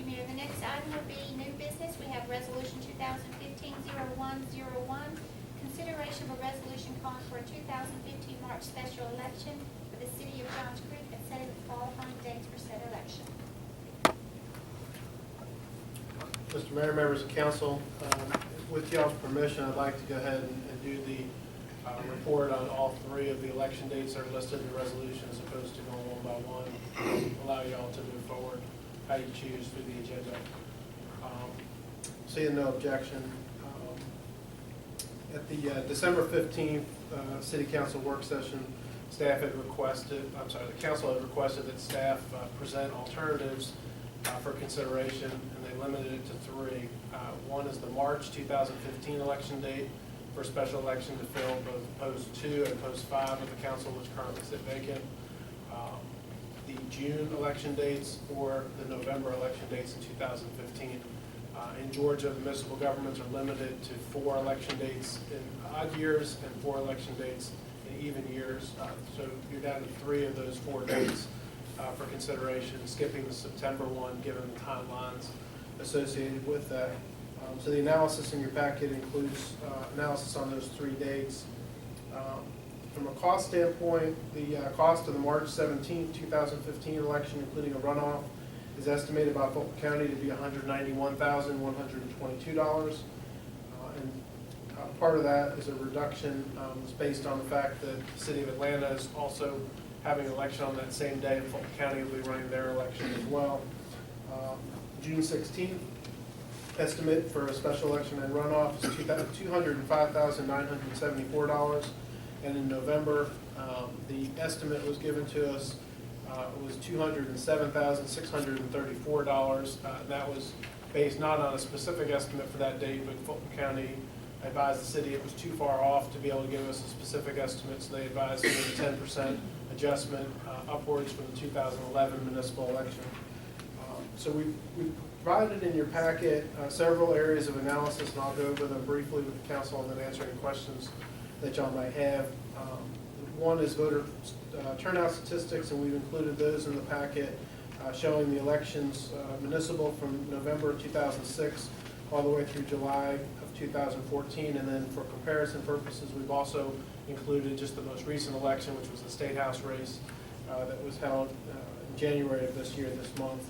Mayor. The next item will be new business. We have Resolution 2015-0101, consideration of a resolution calling for a 2015 March special election for the city of Johns Creek and setting the qualifying dates for said election. Mr. Mayor, members of council, with y'all's permission, I'd like to go ahead and do the report on all three of the election dates that are listed in the resolution as opposed to going one by one. Allow y'all to move forward how you choose through the agenda. Seeing no objection, at the December 15th City Council work session, the council had requested that staff present alternatives for consideration, and they limited it to three. One is the March 2015 election date for a special election to fill both post 2 and post 5 of the council, which currently sit vacant. The June election dates or the November election dates in 2015. In Georgia, the municipal governments are limited to 4 election dates in odd years and 4 election dates in even years. So you're down to 3 of those 4 dates for consideration, skipping the September one given the timelines associated with that. So the analysis in your packet includes analysis on those 3 dates. From a cost standpoint, the cost of the March 17, 2015 election, including a runoff, is estimated by Fulton County to be $191,122. And part of that is a reduction that's based on the fact that the City of Atlanta is also having an election on that same day, and Fulton County will be running their election as well. June 16th, estimate for a special election and runoff is $205,974. And in November, the estimate was given to us was $207,634. That was based not on a specific estimate for that date, but Fulton County advised the city it was too far off to be able to give us a specific estimate, so they advised a 10% adjustment upwards for the 2011 municipal election. So we provided in your packet several areas of analysis, and I'll go over them briefly with the council and then answer any questions that y'all might have. One is voter turnout statistics, and we've included those in the packet showing the elections municipal from November 2006 all the way through July of 2014, and then for comparison purposes, we've also included just the most recent election, which was the State House race that was held in January of this year, this month.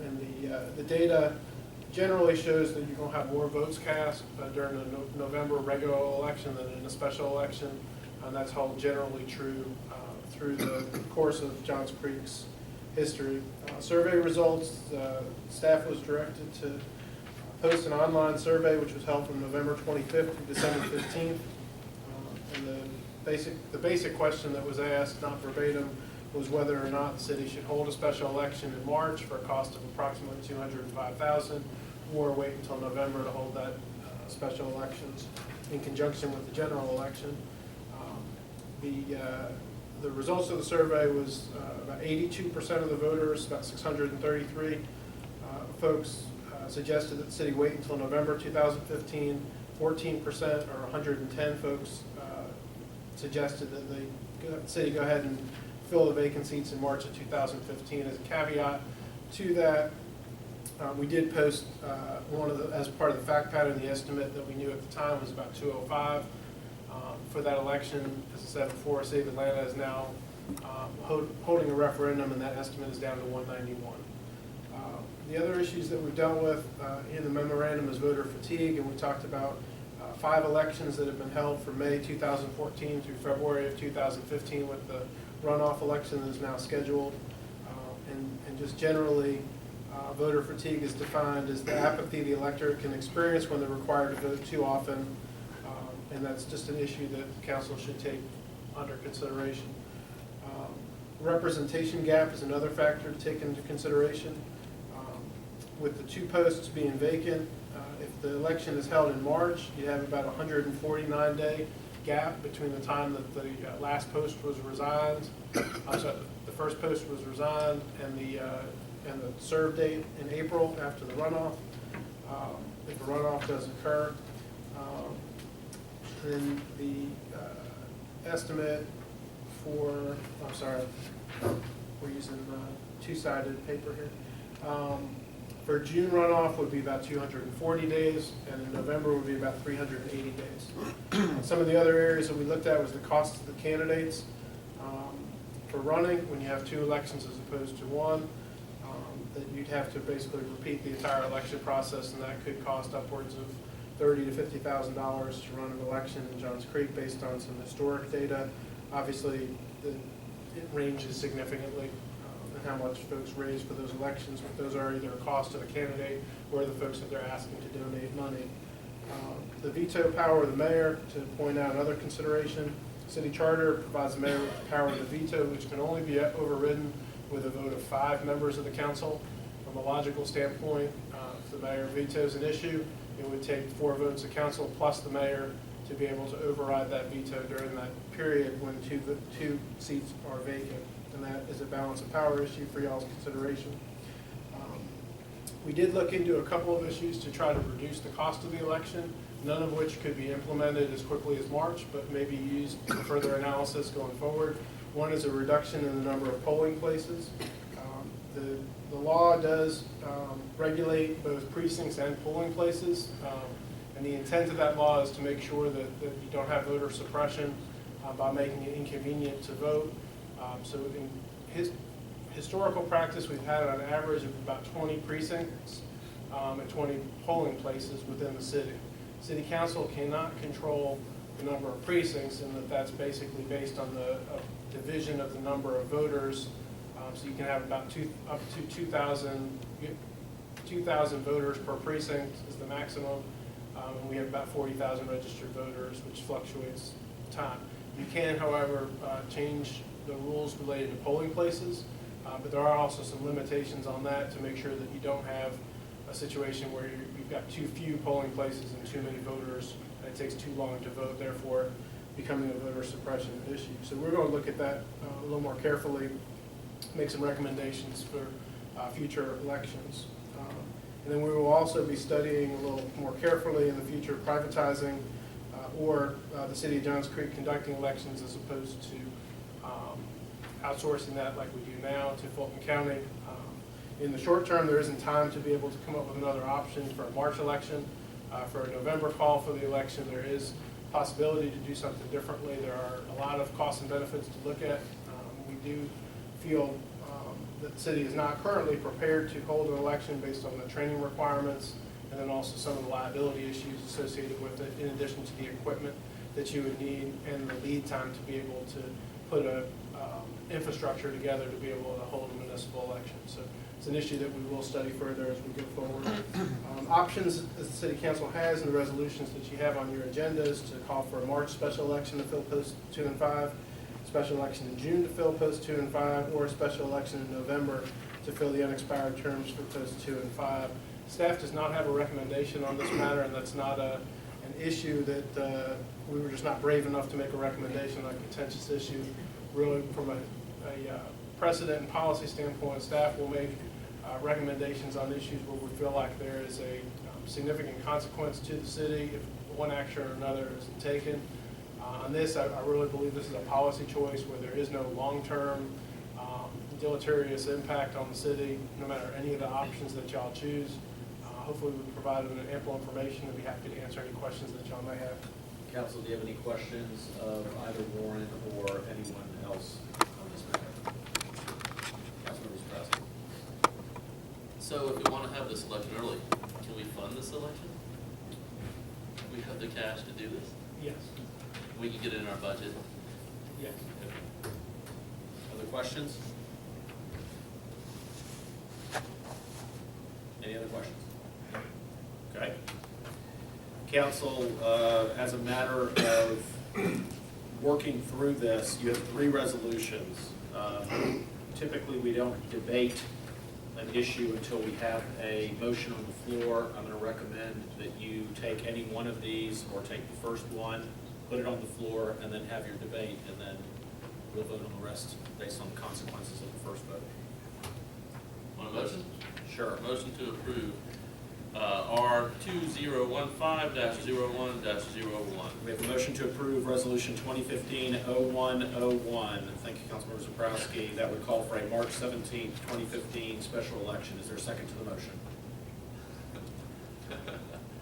And the data generally shows that you're going to have more votes cast during the November regular election than in a special election, and that's held generally true through the course of Johns Creek's history. Survey results, staff was directed to post an online survey which was held from November 25th to December 15th. And the basic question that was asked, not verbatim, was whether or not the city should hold a special election in March for a cost of approximately $205,000, or wait until November to hold that special elections in conjunction with the general election. The results of the survey was about 82% of the voters, about 633 folks suggested that the city wait until November 2015. 14% or 110 folks suggested that the city go ahead and fill the vacant seats in March of 2015. As a caveat to that, we did post as part of the fact pattern, the estimate that we knew at the time was about 205 for that election. As I said before, City of Atlanta is now holding a referendum, and that estimate is down to 191. The other issues that we've dealt with in the memorandum is voter fatigue, and we talked about 5 elections that have been held from May 2014 through February of 2015 with the runoff election that is now scheduled. And just generally, voter fatigue is defined as the apathy the electorate can experience when they're required to vote too often, and that's just an issue that the council should take under consideration. Representation gap is another factor to take into consideration. With the 2 posts being vacant, if the election is held in March, you have about a 149-day gap between the time that the last post was resigned, the first post was resigned, and the serve date in April after the runoff. If a runoff does occur, then the estimate for, we're using 2-sided paper here. For June runoff would be about 240 days, and in November would be about 380 days. Some of the other areas that we looked at was the cost of the candidates for running when you have 2 elections as opposed to 1. That you'd have to basically repeat the entire election process, and that could cost upwards of $30,000 to $50,000 to run an election in Johns Creek based on some historic data. Obviously, it ranges significantly in how much folks raise for those elections, but those are either a cost to the candidate or the folks that they're asking to donate money. The veto power of the mayor, to point out another consideration, city charter provides the mayor with the power to veto, which can only be overridden with a vote of 5 members of the council. From a logical standpoint, if the mayor vetoes an issue, it would take 4 votes of council plus the mayor to be able to override that veto during that period when 2 seats are vacant. And that is a balance of power issue for y'all's consideration. We did look into a couple of issues to try to reduce the cost of the election, none of which could be implemented as quickly as March, but may be used for further analysis going forward. One is a reduction in the number of polling places. The law does regulate both precincts and polling places, and the intent of that law is to make sure that you don't have voter suppression by making it inconvenient to vote. So in historical practice, we've had on average of about 20 precincts and 20 polling places within the city. City council cannot control the number of precincts, and that's basically based on the division of the number of voters. So you can have about up to 2,000 voters per precinct is the maximum. And we have about 40,000 registered voters, which fluctuates time. You can, however, change the rules related to polling places, but there are also some limitations on that to make sure that you don't have a situation where you've got too few polling places and too many voters, and it takes too long to vote, therefore becoming a voter suppression issue. So we're going to look at that a little more carefully, make some recommendations for future elections. And then we will also be studying a little more carefully in the future privatizing or the city of Johns Creek conducting elections as opposed to outsourcing that like we do now to Fulton County. In the short term, there isn't time to be able to come up with another option for a March election. For a November call for the election, there is possibility to do something differently. There are a lot of costs and benefits to look at. We do feel that the city is not currently prepared to hold an election based on the training requirements and then also some of the liability issues associated with it, in addition to the equipment that you would need and the lead time to be able to put a infrastructure together to be able to hold a municipal election. So it's an issue that we will study further as we go forward. Options as the city council has in the resolutions that you have on your agendas to call for a March special election to fill posts 2 and 5, special election in June to fill posts 2 and 5, or a special election in November to fill the unexpired terms for posts 2 and 5. Staff does not have a recommendation on this matter, and that's not an issue that we were just not brave enough to make a recommendation on a contentious issue. Really, from a precedent and policy standpoint, staff will make recommendations on issues where we feel like there is a significant consequence to the city if one action or another isn't taken. On this, I really believe this is a policy choice where there is no long-term deleterious impact on the city, no matter any of the options that y'all choose. Hopefully we've provided ample information and be happy to answer any questions that y'all may have. Council, do you have any questions of either Warren or anyone else on this matter? Councilmember Sprowse. So if we want to have this election early, can we fund this election? We have the cash to do this? Yes. We can get it in our budget? Yes. Other questions? Any other questions? Okay. Council, as a matter of working through this, you have 3 resolutions. Typically, we don't debate an issue until we have a motion on the floor. I'm going to recommend that you take any one of these or take the first one, put it on the floor, and then have your debate, and then we'll vote on the rest based on the consequences of the first vote. Want a motion? Sure. Motion to approve R 2015-01-01. We have a motion to approve Resolution 2015-0101. Thank you, Councilmember Zabrowski. That would call for a March 17th, 2015 special election. Is there a second to the motion?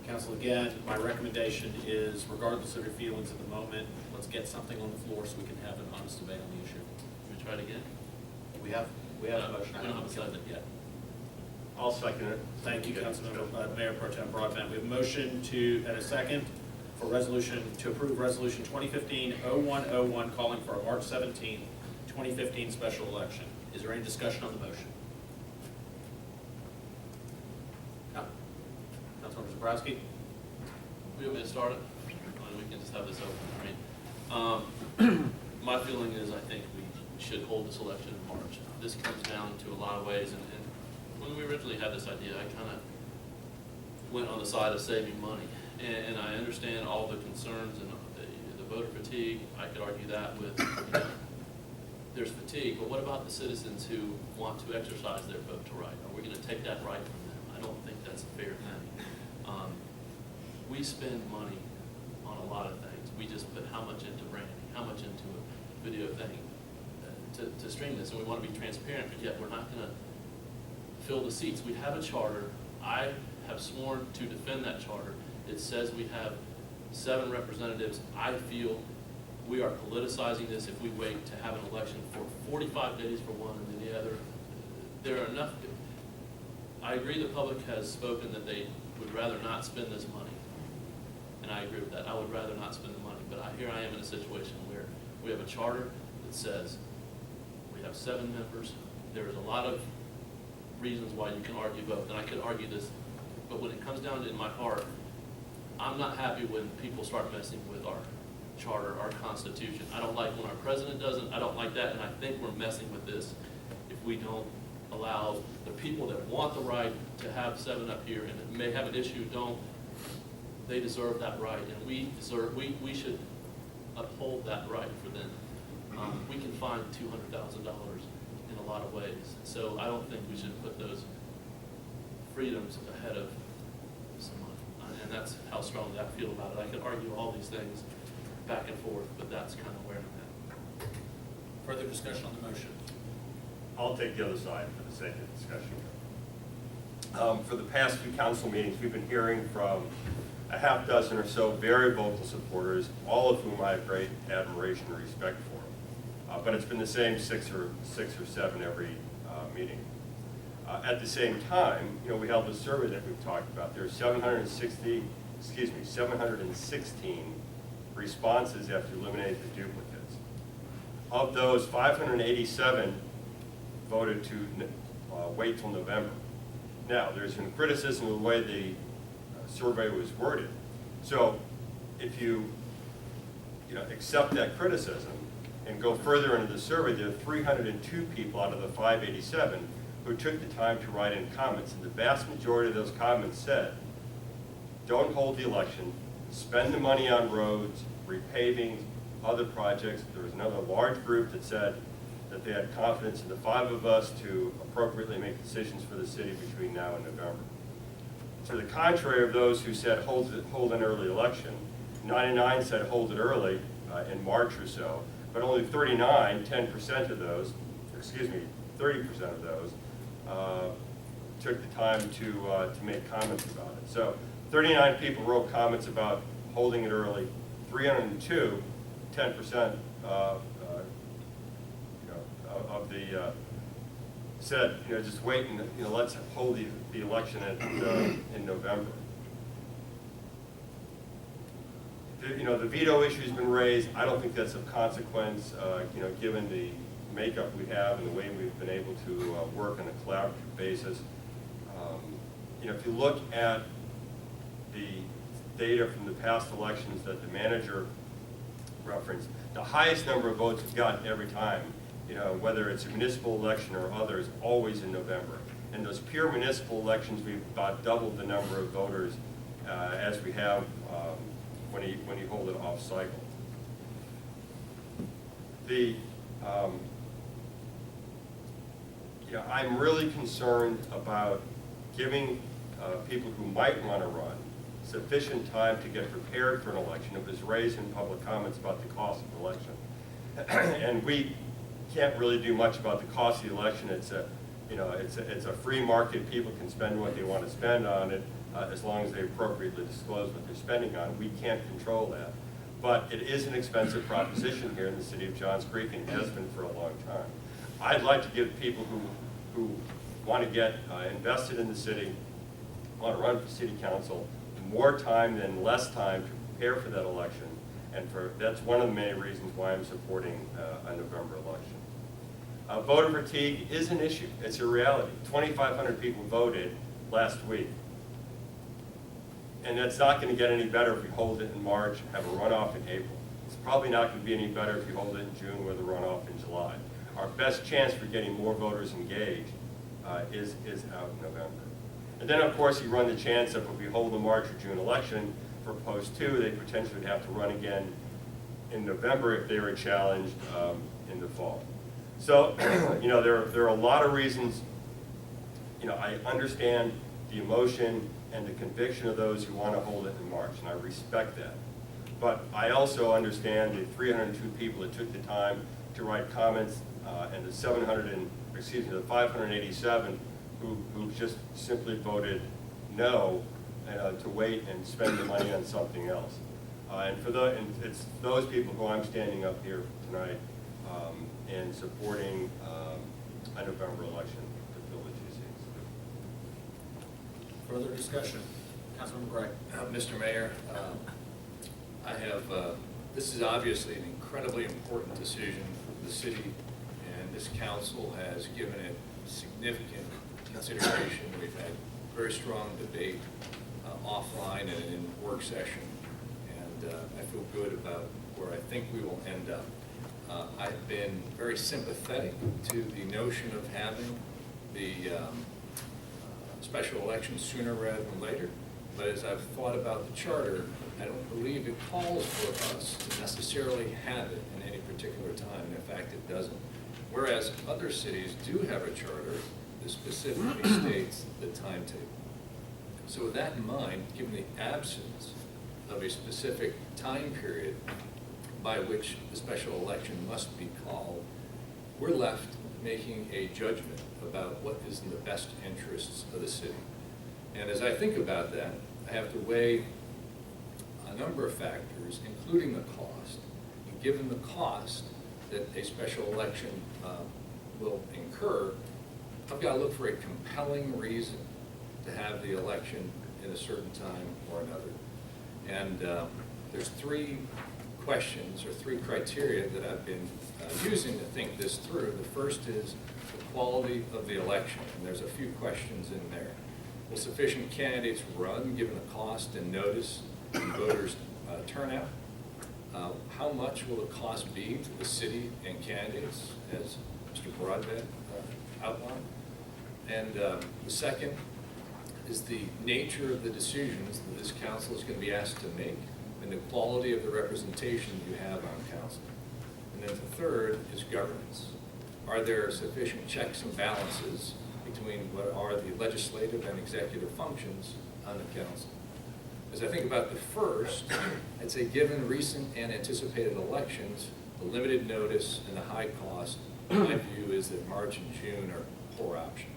Council, again, my recommendation is, regardless of your feelings at the moment, let's get something on the floor so we can have an honest debate on the issue. Should we try it again? We have a motion. We don't have a second yet. I'll second it. Thank you, Councilmember, Mayor Pro Tem Broadbent. We have a motion and a second for to approve Resolution 2015-0101, calling for a March 17th, 2015 special election. Is there any discussion on the motion? No. Councilmember Zabrowski? We want me to start it? Or we can just have this open? I mean, my feeling is I think we should hold this election in March. This comes down to a lot of ways, and when we originally had this idea, I kind of went on the side of saving money. And I understand all the concerns and the voter fatigue. I could argue that with, there's fatigue, but what about the citizens who want to exercise their vote to right? Are we going to take that right from them? I don't think that's a fair thing. We spend money on a lot of things. We just put how much into branding, how much into a video thing to stream this, and we want to be transparent, but yet we're not going to fill the seats. We have a charter. I have sworn to defend that charter. It says we have 7 representatives. I feel we are politicizing this if we wait to have an election for 45 days for one and then the other. There are enough. I agree the public has spoken that they would rather not spend this money. And I agree with that. I would rather not spend the money. But here I am in a situation where we have a charter that says we have 7 members. There's a lot of reasons why you can argue both, and I could argue this, but when it comes down to in my heart, I'm not happy when people start messing with our charter, our constitution. I don't like when our president does it. I don't like that, and I think we're messing with this if we don't allow the people that want the right to have 7 up here and may have an issue, they deserve that right, and we should uphold that right for them. We can find $200,000 in a lot of ways, so I don't think we should put those freedoms ahead of some money, and that's how strongly I feel about it. I could argue all these things back and forth, but that's kind of where I'm at. Further discussion on the motion? I'll take the other side for the sake of discussion. For the past few council meetings, we've been hearing from a half dozen or so very vocal supporters, all of whom I have great admiration and respect for. But it's been the same six or seven every meeting. At the same time, we held a survey that we've talked about. There's 716 responses after eliminating the duplicates. Of those, 587 voted to wait till November. Now, there's some criticism of the way the survey was worded. So, if you accept that criticism and go further into the survey, there are 302 people out of the 587 who took the time to write in comments, and the vast majority of those comments said, don't hold the election, spend the money on roads, repaving, other projects. There was another large group that said that they had confidence in the 5 of us to appropriately make decisions for the city between now and November. To the contrary of those who said hold an early election, 99 said hold it early in March or so, but only 39, 10% of those, 30% of those, took the time to make comments about it. So 39 people wrote comments about holding it early, 302, 10% of the said, just wait and let's hold the election in November. The veto issue's been raised. I don't think that's of consequence, given the makeup we have and the way we've been able to work on a collaborative basis. If you look at the data from the past elections that the manager referenced, the highest number of votes we've gotten every time, whether it's a municipal election or others, always in November. In those pure municipal elections, we've about doubled the number of voters as we have when you hold it off cycle. I'm really concerned about giving people who might want to run sufficient time to get prepared for an election. It was raised in public comments about the cost of the election. And we can't really do much about the cost of the election. It's You know, it's a free market. People can spend what they want to spend on it as long as they appropriately disclose what they're spending on. We can't control that. But it is an expensive proposition here in the city of Johns Creek and has been for a long time. I'd like to give people who want to get invested in the city, want to run for city council, more time than less time to prepare for that election. And that's one of the many reasons why I'm supporting a November election. Voter fatigue is an issue. It's a reality. 2,500 people voted last week. And that's not going to get any better if we hold it in March and have a runoff in April. It's probably not going to be any better if we hold it in June with a runoff in July. Our best chance for getting more voters engaged is out in November. And then, of course, you run the chance that if we hold the March or June election for post 2, they potentially would have to run again in November if they were challenged in the fall. So, you know, there are a lot of reasons. You know, I understand the emotion and the conviction of those who want to hold it in March, and I respect that. But I also understand the 302 people that took the time to write comments and the 587 who just simply voted no to wait and spend the money on something else. And it's those people who I'm standing up here tonight and supporting a November election to fill the 2 seats. Further discussion? Councilman McCray. Mr. Mayor, I have, this is obviously an incredibly important decision for the city, and this council has given it significant consideration. We've had very strong debate offline and in work session, and I feel good about where I think we will end up. I've been very sympathetic to the notion of having the special election sooner rather than later, but as I've thought about the charter, I don't believe it calls for us to necessarily have it in any particular time. In fact, it doesn't. Whereas other cities do have a charter that specifically states the timetable. So with that in mind, given the absence of a specific time period by which the special election must be called, we're left making a judgment about what is in the best interests of the city. And as I think about that, I have to weigh a number of factors, including the cost. And given the cost that a special election will incur, I've got to look for a compelling reason to have the election in a certain time or another. And there's 3 questions or 3 criteria that I've been using to think this through. The first is the quality of the election, and there's a few questions in there. Will sufficient candidates run given the cost and notice and voters' turnout? How much will the cost be to the city and candidates, as Mr. Broadbent outlined? And the second is the nature of the decisions that this council is going to be asked to make and the quality of the representation you have on council. And then the third is governance. Are there sufficient checks and balances between what are the legislative and executive functions on the council? As I think about the first, I'd say given recent and anticipated elections, the limited notice and the high cost, my view is that March and June are poor options.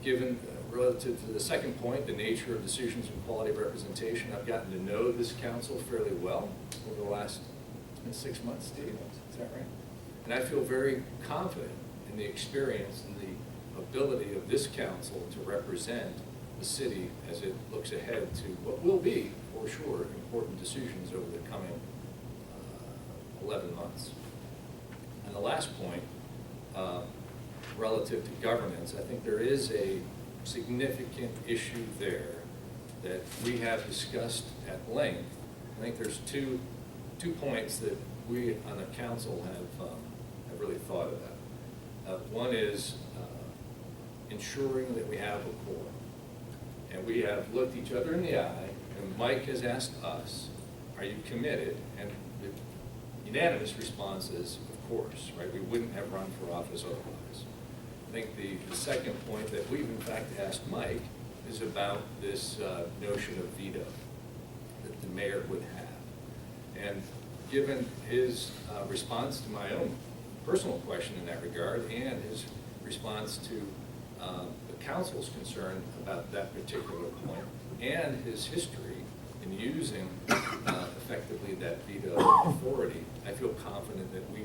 Given relative to the second point, the nature of decisions and quality of representation, I've gotten to know this council fairly well over the last 6 months, Steve, is that right? And I feel very confident in the experience and the ability of this council to represent the city as it looks ahead to what will be, for sure, important decisions over the coming 11 months. And the last point, relative to governance, I think there is a significant issue there that we have discussed at length. I think there's two points that we on the council have really thought about. One is ensuring that we have a quorum. And we have looked each other in the eye, and Mike has asked us, are you committed? And the unanimous response is, of course, right? We wouldn't have run for office otherwise. I think the second point that we've in fact asked Mike is about this notion of veto that the mayor would have. And given his response to my own personal question in that regard and his response to the council's concern about that particular point and his history in using effectively that veto authority, I feel confident that we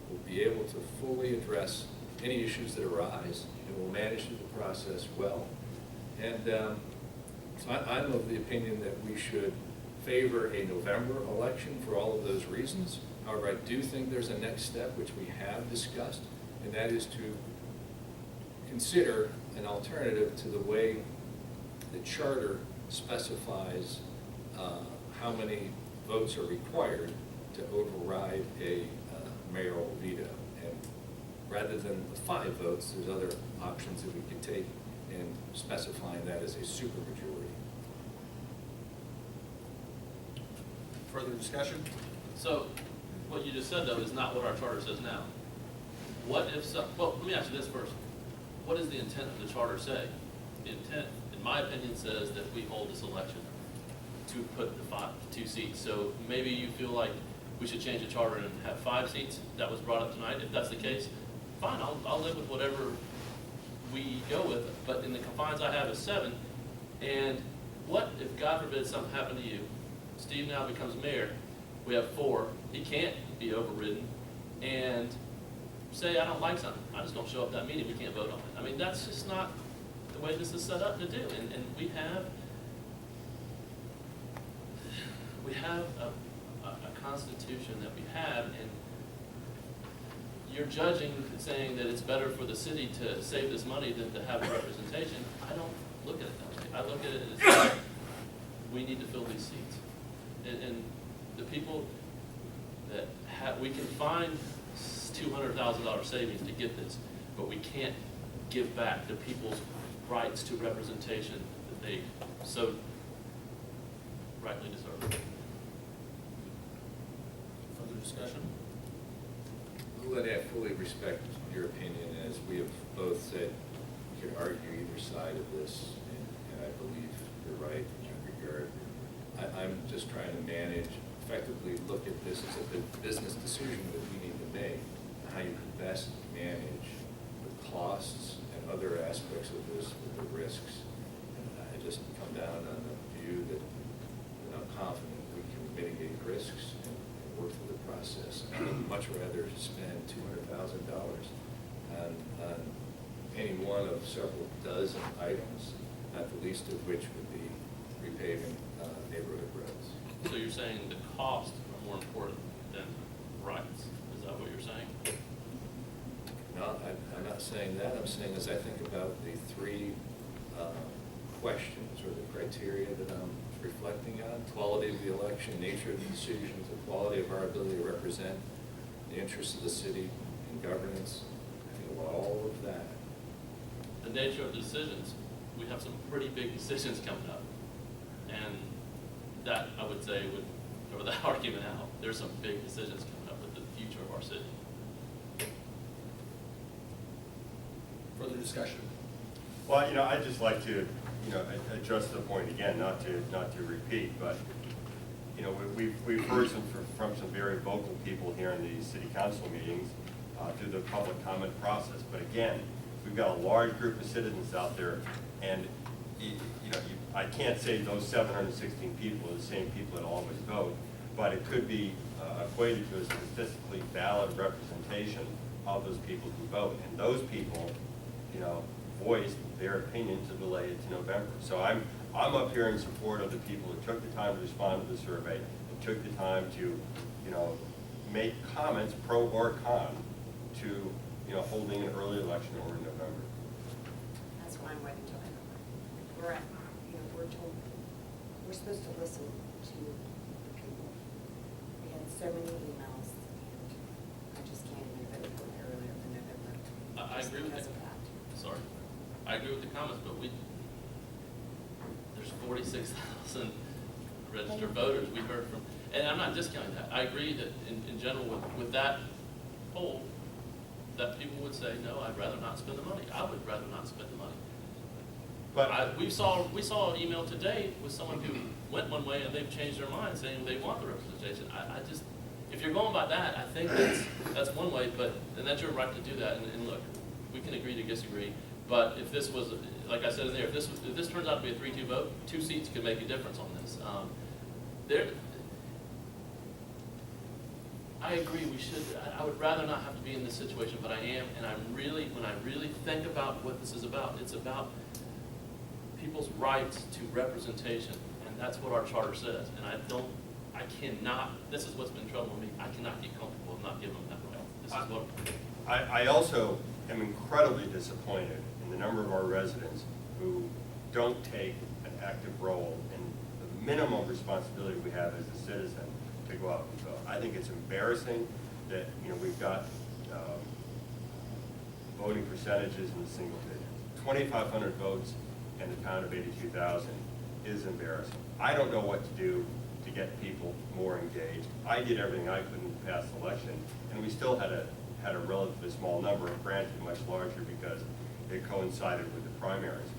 will be able to fully address any issues that arise, and we'll manage through the process well. And so I'm of the opinion that we should favor a November election for all of those reasons. However, I do think there's a next step which we have discussed, and that is to consider an alternative to the way the charter specifies how many votes are required to override a mayoral veto. And rather than the 5 votes, there's other options that we could take in specifying that as a supermajority. Further discussion? So, what you just said, though, is not what our charter says now. What if some, well, let me ask you this first. What does the intent of the charter say? The intent, in my opinion, says that we hold this election to put the 2 seats. So maybe you feel like we should change the charter and have 5 seats. That was brought up tonight. If that's the case, fine, I'll live with whatever we go with. But in the confines I have is 7. And what if, God forbid, something happened to you? Steve now becomes mayor. We have 4. He can't be overridden. And say I don't like something, I just don't show up at that meeting, we can't vote on it. I mean, that's just not the way this is set up to do. And we have a constitution that we have, and you're judging, saying that it's better for the city to save this money than to have a representation. I don't look at it that way. I look at it as like, we need to fill these seats. And the people that we can find $200,000 savings to get this, but we can't give back the people's rights to representation that they so rightly deserve. Further discussion? Lenny, I fully respect your opinion, as we have both said, you can argue either side of this, and I believe you're right in that regard. I'm just trying to manage, effectively look at this as a business decision that we need to make, how you can best manage the costs and other aspects of this with the risks. And I just come down on the view that I'm confident we can mitigate risks and work through the process. I would much rather spend $200,000 on any one of several dozen items, not the least of which would be repaving neighborhood roads. So you're saying the costs are more important than rights? Is that what you're saying? No, I'm not saying that. I'm saying as I think about the 3 questions or the criteria that I'm reflecting on, quality of the election, nature of the decisions, the quality of our ability to represent the interests of the city in governance, I think about all of that. The nature of the decisions, we have some pretty big decisions coming up. And that, I would say, would throw that argument out. There's some big decisions coming up with the future of our city. Further discussion? Well, I'd just like to, address the point again, not to repeat, but, we've heard from some very vocal people here in the city council meetings through the public comment process. But again, we've got a large group of citizens out there, and, I can't say those 716 people are the same people that always vote, but it could be equated to a statistically valid representation of those people who vote. And those people, voiced their opinion to delay it to November. So I'm up here in support of the people who took the time to respond to the survey, and took the time to, make comments, pro or con, to, holding an early election over in November. That's why I'm waiting until November. We're told, we're supposed to listen to the people. We had so many emails, and I just can't even vote for it earlier than November. I agree with because you. of that. Sorry. I agree with the comments, but there's 46,000 registered voters we heard from, and I'm not discounting that. I agree that in general with that poll, that people would say, no, I'd rather not spend the money. I would rather not spend the money. But We saw an email today with someone who went one way and they've changed their mind saying they want the representation. I just, if you're going by that, I think that's one way, and that's your right to do that. And look, we can agree to disagree, but if this was, like I said in there, if this turns out to be a 3-2 vote, 2 seats could make a difference on this. I agree, we should, I would rather not have to be in this situation, but I am, and when I really think about what this is about, it's about people's rights to representation, and that's what our charter says, and I cannot, this is what's been troubling me, I cannot be comfortable with not giving them that right. This is what. I also am incredibly disappointed in the number of our residents who don't take an active role in the minimum responsibility we have as a citizen to go out and vote. I think it's embarrassing that, you know, we've got voting percentages in the single digits. 2,500 votes in a town of 82,000 is embarrassing. I don't know what to do to get people more engaged. I did everything I could in the past election, and we still had a relatively small number, granted much larger because it coincided with the primaries.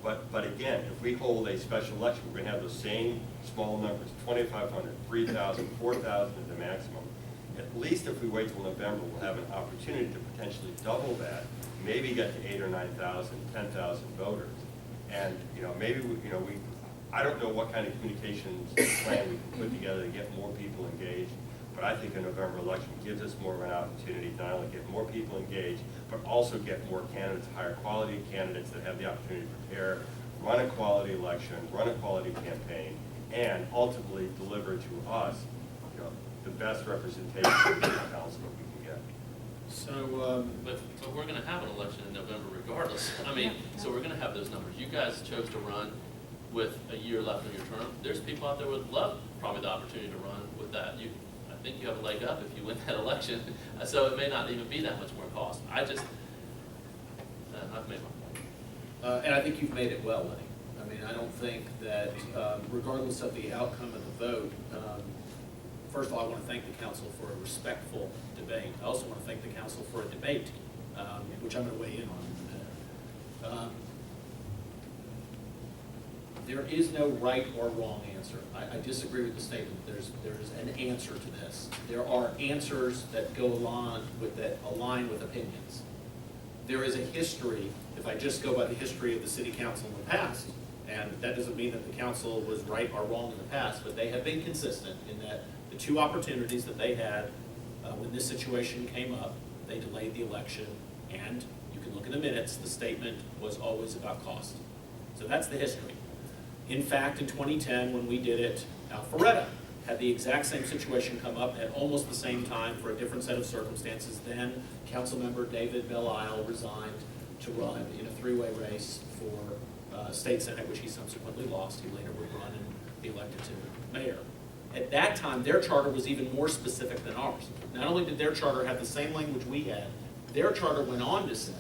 But again, if we hold a special election, we're going to have those same small numbers, 2,500, 3,000, 4,000 at the maximum. At least if we wait till November, we'll have an opportunity to potentially double that, maybe get to 8,000 or 9,000, 10,000 voters. And maybe I don't know what kind of communications plan we can put together to get more people engaged. But I think a November election gives us more of an opportunity to not only get more people engaged, but also get more candidates, higher quality candidates that have the opportunity to prepare, run a quality election, run a quality campaign, and ultimately deliver to us, the best representation of the council that we can get. So, but we're going to have an election in November regardless. I mean, so we're going to have those numbers. You guys chose to run with a year left on your term. There's people out there who would love probably the opportunity to run with that. I think you have a leg up if you win that election, so it may not even be that much more cost. I've made my point. And I think you've made it well, Lenny. I mean, I don't think that regardless of the outcome of the vote, first of all, I want to thank the council for a respectful debate. I also want to thank the council for a debate, which I'm going to weigh in on in a minute. There is no right or wrong answer. I disagree with the statement. There's an answer to this. There are answers that go along that align with opinions. There is a history, if I just go by the history of the city council in the past, and that doesn't mean that the council was right or wrong in the past, but they have been consistent in that the 2 opportunities that they had when this situation came up, they delayed the election, and you can look in the minutes, the statement was always about cost. So that's the history. In fact, in 2010, when we did it, Alpharetta had the exact same situation come up at almost the same time for a different set of circumstances. Then Councilmember David Belle-Isle resigned to run in a 3-way race for state senate, which he subsequently lost. He later would run and be elected to mayor. At that time, their charter was even more specific than ours. Not only did their charter have the same language we had, their charter went on to say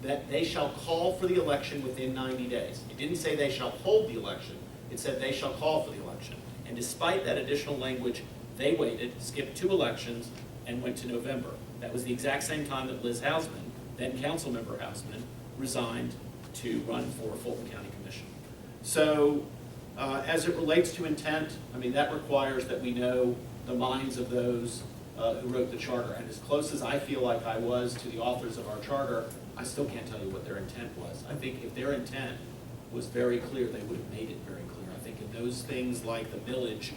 that they shall call for the election within 90 days. It didn't say they shall hold the election. It said they shall call for the election. And despite that additional language, they waited, skipped 2 elections, and went to November. That was the exact same time that Liz Hausman, then Councilmember Hausman, resigned to run for Fulton County Commission. So as it relates to intent, I mean, that requires that we know the minds of those who wrote the charter. And as close as I feel like I was to the authors of our charter, I still can't tell you what their intent was. I think if their intent was very clear, they would have made it very clear. I think in those things like the millage,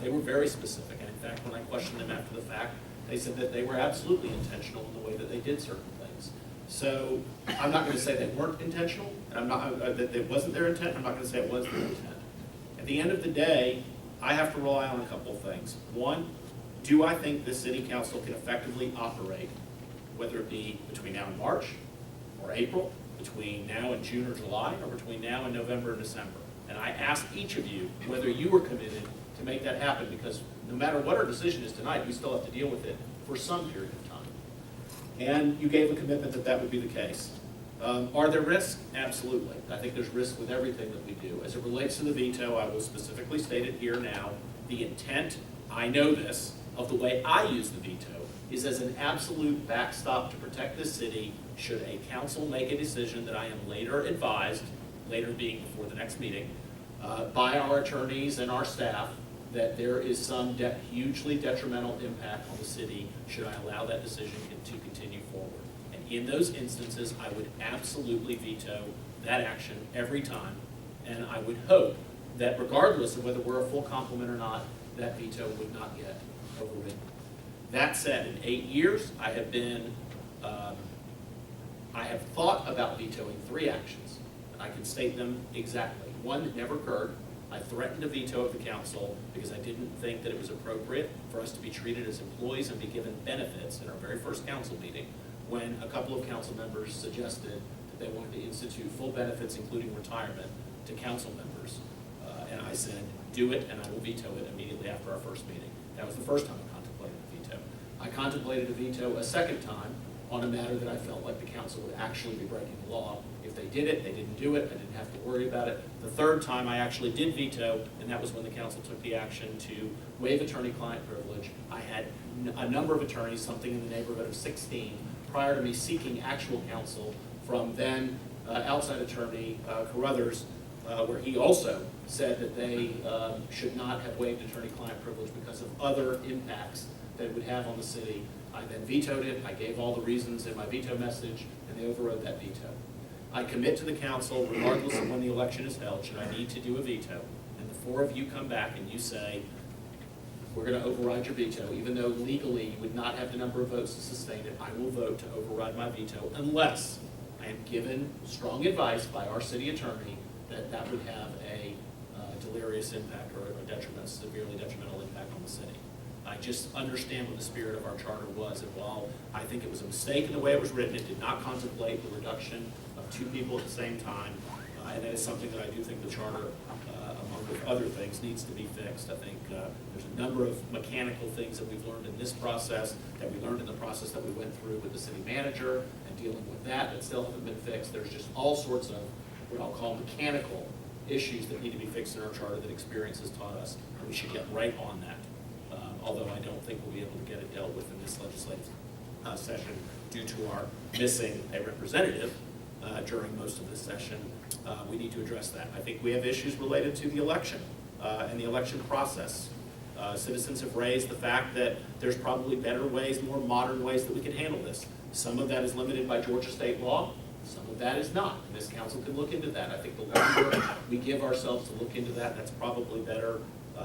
they were very specific. And in fact, when I questioned them after the fact, they said that they were absolutely intentional in the way that they did certain things. So I'm not going to say they weren't intentional, and I'm not that it wasn't their intent. I'm not going to say it was their intent. At the end of the day, I have to rely on a couple of things. One, do I think this city council can effectively operate, whether it be between now and March, or April, between now and June or July, or between now and November or December? And I asked each of you whether you were committed to make that happen, because no matter what our decision is tonight, we still have to deal with it for some period of time. And you gave a commitment that that would be the case. Are there risks? Absolutely. I think there's risk with everything that we do. As it relates to the veto, I will specifically state it here now. The intent, I know this, of the way I use the veto is as an absolute backstop to protect this city should a council make a decision that I am later advised, later being before the next meeting, by our attorneys and our staff, that there is some hugely detrimental impact on the city should I allow that decision to continue forward. And in those instances, I would absolutely veto that action every time. And I would hope that regardless of whether we're a full complement or not, that veto would not get overridden. That said, in 8 years, I have thought about vetoing 3 actions. And I can state them exactly. One that never occurred. I threatened a veto of the council because I didn't think that it was appropriate for us to be treated as employees and be given benefits in our very first council meeting, when a couple of council members suggested that they wanted to institute full benefits, including retirement, to council members. And I said, do it, and I will veto it immediately after our first meeting. That was the first time I contemplated a veto. I contemplated a veto a second time on a matter that I felt like the council would actually be breaking the law. If they did it, they didn't do it, I didn't have to worry about it. The third time I actually did veto, and that was when the council took the action to waive attorney-client privilege. I had a number of attorneys, something in the neighborhood of 16, prior to me seeking actual counsel from then outside attorney Carruthers, where he also said that they should not have waived attorney-client privilege because of other impacts that it would have on the city. I then vetoed it. I gave all the reasons in my veto message, and they overrode that veto. I commit to the council, regardless of when the election is held, should I need to do a veto, and the 4 of you come back and you say, we're going to override your veto, even though legally you would not have the number of votes to sustain it, I will vote to override my veto unless I am given strong advice by our city attorney that that would have a deleterious impact or a severely detrimental impact on the city. I just understand what the spirit of our charter was, and while I think it was a mistake in the way it was written, it did not contemplate the reduction of 2 people at the same time, and that is something that I do think the charter, among other things, needs to be fixed. I think there's a number of mechanical things that we've learned in this process, that we learned in the process that we went through with the city manager, and dealing with that still haven't been fixed. There's just all sorts of what I'll call mechanical issues that need to be fixed in our charter that experience has taught us, and we should get right on that. Although I don't think we'll be able to get it dealt with in this legislative session due to our missing a representative during most of this session. We need to address that. I think we have issues related to the election and the election process. Citizens have raised the fact that there's probably better ways, more modern ways that we can handle this. Some of that is limited by Georgia state law. Some of that is not. And this council can look into that. I think the longer we give ourselves to look into that, that's probably better.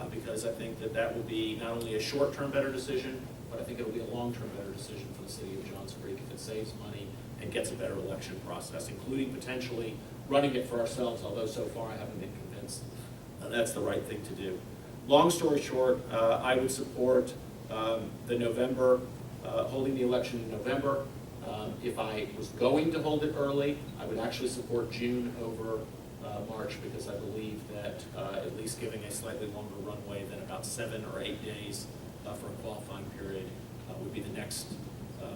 Because I think that that will be not only a short-term better decision, but I think it'll be a long-term better decision for the city of Johns Creek if it saves money and gets a better election process, including potentially running it for ourselves, although so far I haven't been convinced that's the right thing to do. Long story short, I would support the November, holding the election in November. If I was going to hold it early, I would actually support June over March, because I believe that at least giving a slightly longer runway than about 7 or 8 days for a qualifying period would be the next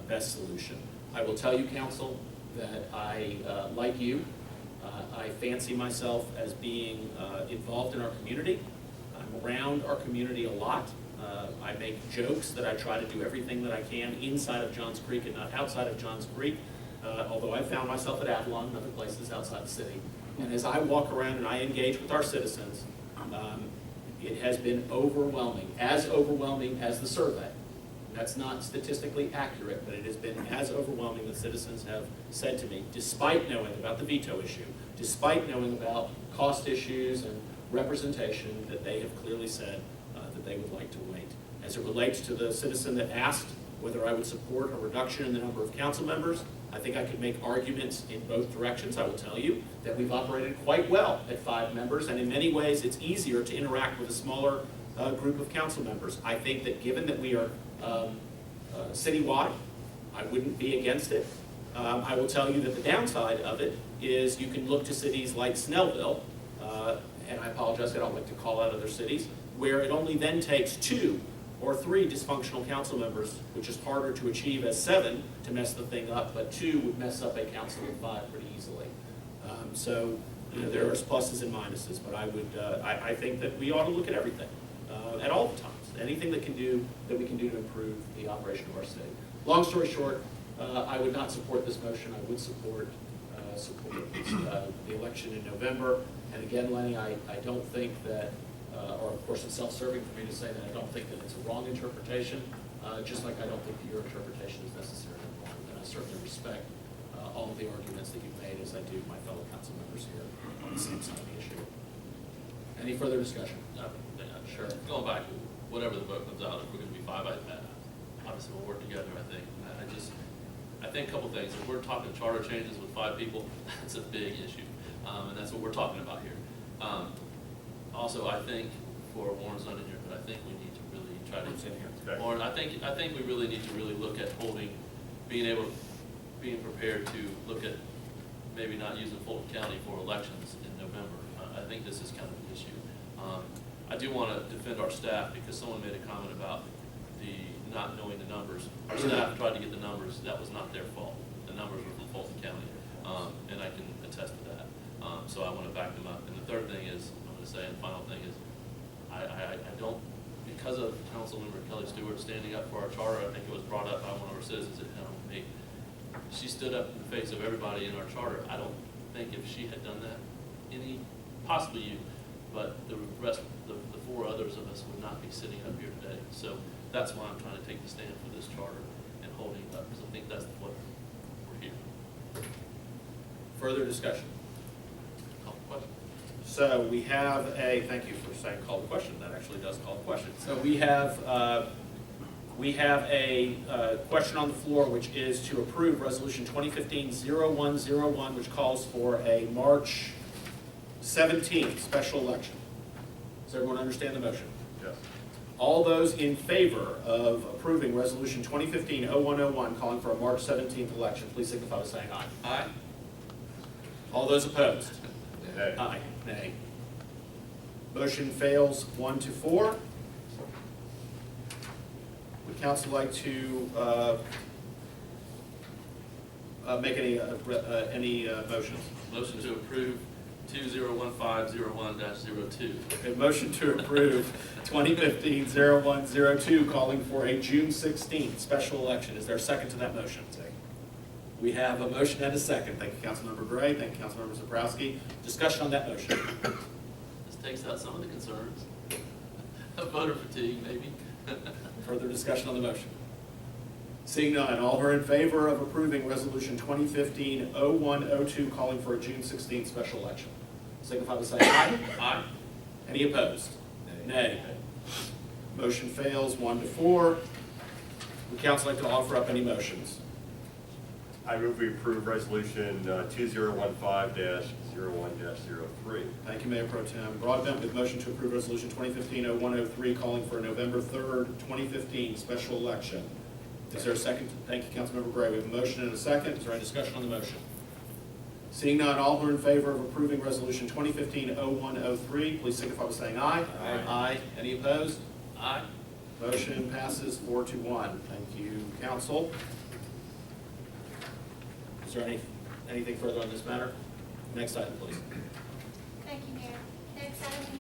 best solution. I will tell you, council, that I, like you, I fancy myself as being involved in our community. I'm around our community a lot. I make jokes that I try to do everything that I can inside of Johns Creek and not outside of Johns Creek, although I found myself at Avalon and other places outside the city. And as I walk around and I engage with our citizens, it has been overwhelming as the survey. That's not statistically accurate, but it has been as overwhelming that citizens have said to me, despite knowing about the veto issue, despite knowing about cost issues and representation, that they have clearly said that they would like to wait. As it relates to the citizen that asked whether I would support a reduction in the number of council members, I think I could make arguments in both directions. I will tell you that we've operated quite well at 5 members, and in many ways it's easier to interact with a smaller group of council members. I think that given that we are citywide, I wouldn't be against it. I will tell you that the downside of it is you can look to cities like Snellville, and I apologize, I don't like to call out other cities, where it only then takes 2 or 3 dysfunctional council members, which is harder to achieve as 7 to mess the thing up, but 2 would mess up a council of 5 pretty easily. So there are pluses and minuses, but I think that we ought to look at everything at all the times. Anything that we can do to improve the operation of our city. Long story short, I would not support this motion. I would support the election in November. And again, Lenny, I don't think that, or of course it's self-serving for me to say that I don't think that it's a wrong interpretation, just like I don't think that your interpretation is necessarily wrong. And I certainly respect all of the arguments that you've made, as I do my fellow council members here on the same side of the issue. Any further discussion? Sure. Going back, whatever the vote comes out, if we're gonna be five, obviously we'll work together, I think. I think a couple things. If we're talking charter changes with 5 people, that's a big issue. And that's what we're talking about here. Also, I think, for Warren's not in here, but I think we need to really try to. Warren's in here. Okay. Warren, I think we really need to really look at being prepared to look at maybe not using Fulton County for elections in November. I think this is kind of an issue. I do want to defend our staff because someone made a comment about the not knowing the numbers. Our staff tried to get the numbers. That was not their fault. The numbers were from Fulton County, and I can attest to that. So I want to back them up. And the third thing is, I'm going to say, and the final thing is, I don't, because of Councilmember Kelly Stewart standing up for our charter, I think it was brought up by one of our citizens at home. She stood up in the face of everybody in our charter. I don't think if she had done that, possibly you, but the rest, the 4 others of us would not be sitting up here today. So that's why I'm trying to take the stand for this charter and holding it up, because I think that's what we're here. Further discussion? Call the question. So we have thank you for saying call the question, that actually does call the question. So we have a question on the floor, which is to approve Resolution 2015-0101, which calls for a March 17th special election. Does everyone understand the motion? Yes. All those in favor of approving Resolution 2015-0101, calling for a March 17th election, please signify by saying aye. Aye. All those opposed? Nay. Aye. Nay. Motion fails 1-4. Would council like to make any motions? Motion to approve 2015-01-02. A motion to approve 2015-0102, calling for a June 16th special election. Is there a second to that motion? We have a motion and a second. Thank you, Councilmember Gray. Thank you, Councilmember Zabrowski. Discussion on that motion. This takes out some of the concerns. Voter fatigue, maybe. Further discussion on the motion. Seeing none, all who are in favor of approving Resolution 2015-0102, calling for a June 16th special election, signify by saying aye. Aye. Any opposed? Nay. Motion fails 1-4. Would council like to offer up any motions? I move we approve Resolution 2015-01-03. Thank you, Mayor Pro Tem Broadbent, with motion to approve Resolution 2015-0103, calling for a November 3rd, 2015 special election. Is there a second? Thank you, Councilmember Gray. We have a motion and a second. Is there any discussion on the motion? Seeing none, all who are in favor of approving Resolution 2015-0103, please signify by saying aye. Aye. Aye. Any opposed? Aye. Motion passes 4-1. Thank you, council. Is there anything further on this matter? Next item, please. Thank you, Mayor. Next item